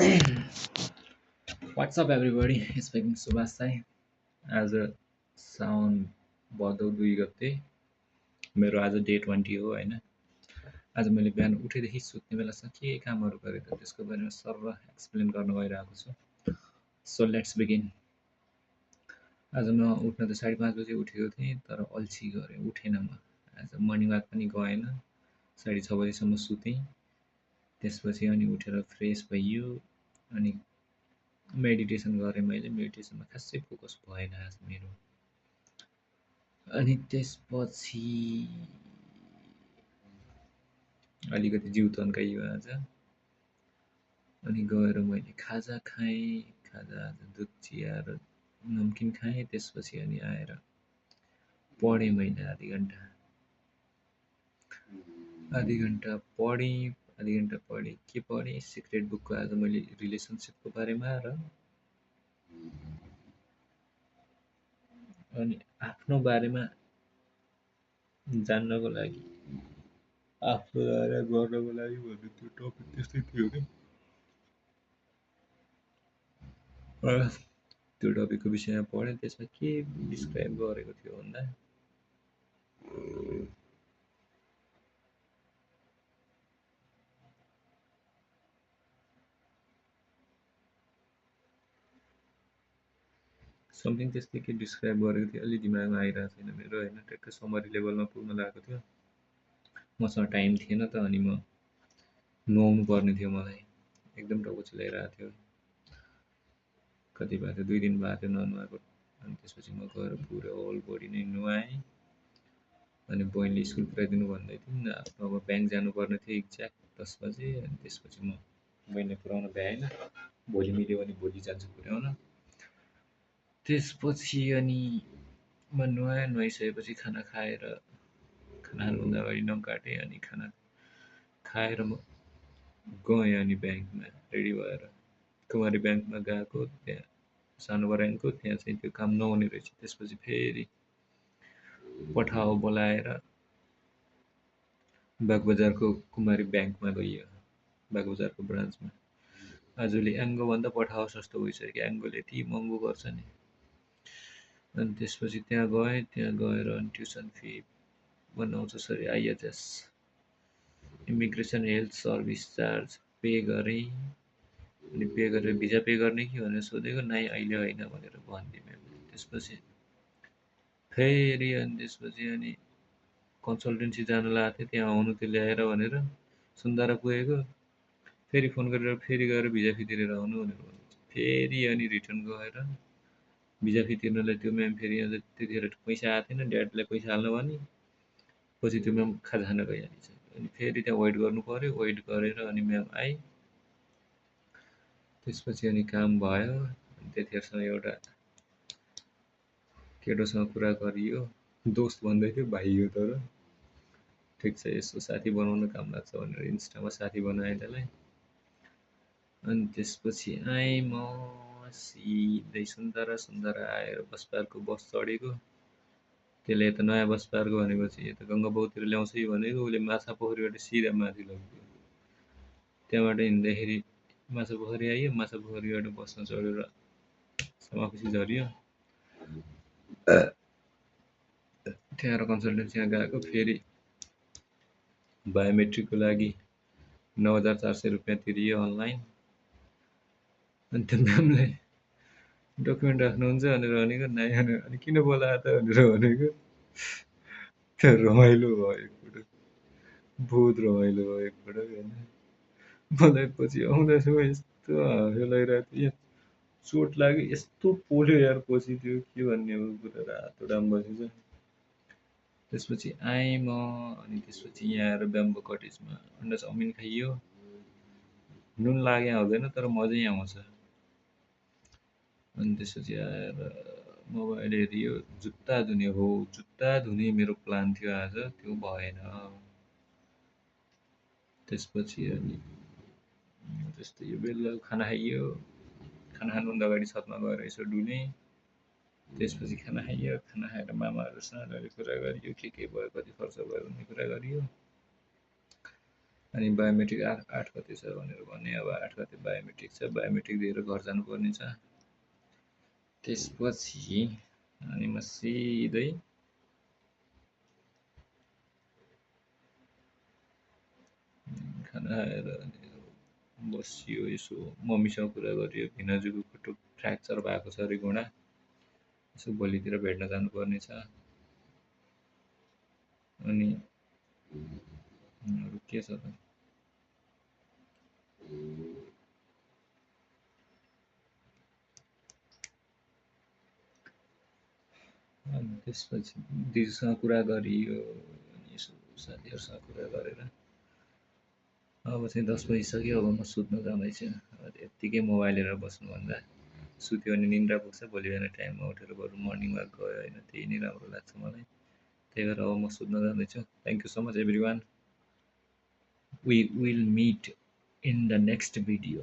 What's up, everybody? Speaking Subhash Sai आज साउन भदौ 2 गते मेरो आज डे 20 हो होइन। आज मैले बिहान उठेदेखि सुत्ने बेलासम्म के कामहरू गरेँ त त्यसको बारेमा सरर एक्सप्लेन गर्न गइरहेको छु। So let's begin. आज म उठ्न त 5:30 बजे उठेको थिएँ तर अल्छी गरेँ, उठेन म। आज मर्निङ वाक पनि गएन, 6:30 बजेसम्म सुतेँ। त्यसपछि अनि उठेर फ्रेस भइयो अनि मेडिटेसन गरेँ मैले। मेडिटेसनमा खासै फोकस भएन आज मेरो। अनि त्यसपछि अलिकति जिउ तन्काइयो आज। अनि गएर मैले खाजा खाएँ, खाजा आज दुध चिया र नमकिन खाएँ। त्यसपछि अनि आएर पढेँ मैले आधी घन्टा पढेँ। के पढेँ? सिक्रेट बुकको आज मैले रिलेसनसिपको बारेमा र अनि आफ्नो बारेमा जान्नको लागि, आफ्नो बारेमा गर्नको लागि भन्ने त्यो टपिक त्यस्तै थियो कि त्यो टपिकको विषयमा पढेँ। त्यसमा के डिस्क्राइब गरेको थियो भन्दा समथिङ त्यस्तै के डिस्क्राइब गरेको थियो, अलि दिमागमा आइरहेको छैन मेरो होइन। ट्याक्कै समरी लेभलमा पुग्न लागेको थियो, मसँग टाइम थिएन त। अनि म नुहाउनु पर्ने थियो, मलाई एकदम टाउको चिलाइरहेको थियो। कति भएको थियो, 2 दिन भएको थियो ननुहाएको। अनि त्यसपछि म गएर पुरै होल बडी नै नुहाएँ। अनि बहिनीले स्कुल पुऱ्याइदिनु भन्दै थिइन्। अब ब्याङ्क जानुपर्ने थियो एक्ज्याक्ट 10 बजे। अनि त्यसपछि म बहिनीले पुऱ्याउन भ्याएन। भोलि मिल्यो भने भोलि जान्छु पुऱ्याउन। त्यसपछि अनि म नुहाएँ। नुहाइसकेपछि खाना खाएर, खाना खानुभन्दा अगाडि नख काटेँ। अनि खाना खाएर म गएँ अनि ब्याङ्कमा रेडी भएर। कुमारी ब्याङ्कमा गएको, त्यहाँ सानो ब्याङ्कको, त्यहाँ चाहिँ त्यो काम नहुने रहेछ। त्यसपछि फेरि पठाओ बोलाएर बागबजारको कुमारी ब्याङ्कमा गइयो, बागबजारको ब्रान्चमा। आजभोलि एङ्गोभन्दा पठाओ सस्तो भइसक्यो, एङ्गोले यति महँगो गर्छ नि। अनि त्यसपछि त्यहाँ गएँ। त्यहाँ गएर अनि ट्युसन फी बनाउँछ सरी IHS, immigration health service charge pay गरेँ। अनि पे गरेर भिजा पे गर्ने कि भनेर सोधेको, नाइ अहिले होइन भनेर भनिदिएँ म्यामले। त्यसपछि फेरि अनि त्यसपछि अनि कन्सल्टेन्सी जान लागेको थिएँ, त्यहाँ आउनु त्यो ल्याएर भनेर सुन्दारा पुगेको। फेरि फोन गरेर फेरि गएर भिजा फी तिरेर आउनु भनेर भन्नु। फेरि अनि रिटर्न गएर भिजा फी तिर्नलाई त्यो म्याम फेरि त्यतिखेर पैसा आएको थिएन, ड्याडीलाई पैसा हाल्न भने। पछि त्यो म्याम खाजा खान गइहालिसक्यो। अनि फेरि त्यहाँ वेट गर्नु पऱ्यो। वेट गरेर अनि म्याम आए। त्यसपछि अनि काम भयो। अनि त्यतिखेरसम्म एउटा केटोसँग कुरा गरियो। दोस्त भन्दै थियो, भाइ हो तर। ठिक छ, यसो साथी बनाउन काम लाग्छ भनेर इन्स्टामा साथी बनाएँ त्यसलाई। अनि त्यसपछि आएँ म सिधै सुन्दारा आएर बस पार्कको बस चढेको। त्यसले यता नयाँ बस पार्क भनेपछि यता गङ्गाबाउतिर ल्याउँछ कि भनेको, उसले माछा पोखरीबाट सिधा माथि लगिदियो। त्यहाँबाट हिँड्दाखेरि माछा पोखरी आइयो। माछा पोखरीबाट बसमा चढेर समाकुसी झऱ्यो। त्यहाँ कन्सल्टेन्सीमा गएको। फेरि बायोमेट्रिकको लागि 9,400 रुपियाँ तिरियो अनलाइन। अनि त्यो म्यामले डकुमेन्ट राख्नुहुन्छ भनेर भनेको, नाइ भनेर। अनि किन बोलाएको त भनेर भनेको। त्यो रमाइलो भयो एकपटक, बहुत रमाइलो भयो एकपटक होइन। मलाई पछि आउँदासम्म यस्तो हाँसो लागिरहेको थियो, चोट लाग्यो, यस्तो पोल्यो यार पछि त्यो के भन्ने अब पुरा रातो डाम बसेछ। त्यसपछि आएँ म। अनि त्यसपछि यहाँ आएर ब्याम्बो कटेजमा अन्डा चाउमिन खाइयो। नुन लागे आउँदैन तर मजै आउँछ। अनि त्यसपछि आएर मोबाइल हेरियो। जुत्ता धुने मेरो प्लान थियो आज, त्यो भएन। त्यसपछि अनि त्यस्तै यो बेलुका खाना खाइयो। खाना खानुभन्दा अगाडि छतमा गएर यसो डुलेँ। त्यसपछि खाना खाइयो। खाना खाएर मामाहरूसँग अलि कुरा गरियो, के भयो, कति खर्च भयो भन्ने कुरा गरियो। अनि बायोमेट्रिक 8 गते छ भनेर भने, अब 8 गते बायोमेट्रिक छ, बायोमेट्रिक दिएर घर जानुपर्ने छ। त्यसपछि अनि म सिधै खाना खाएर बसियो, यसो मम्मीसँग कुरा गरियो। भिनाजुको खुट्टो फ्र्याक्चर भएको छ अरे घुँडा, यसो भोलितिर भेट्न जानुपर्ने छ। अनि अरू के छ त, अनि त्यसपछि दिदीसँग कुरा गरियो, अनि यसो साथीहरूसँग कुरा गरेर अब चाहिँ 10 बजिसक्यो। अब म सुत्न जाँदैछु। अब यत्तिकै मोबाइल हेरेर बस्नुभन्दा सुत्यो भने निन्द्रा पुग्छ, भोलि बिहान टाइममा उठेर बरु मर्निङ वाक गयो होइन, त्यही नै राम्रो लाग्छ मलाई। त्यही भएर अब म सुत्न जाँदैछु। Thank you so much every one. We will meet in the next video.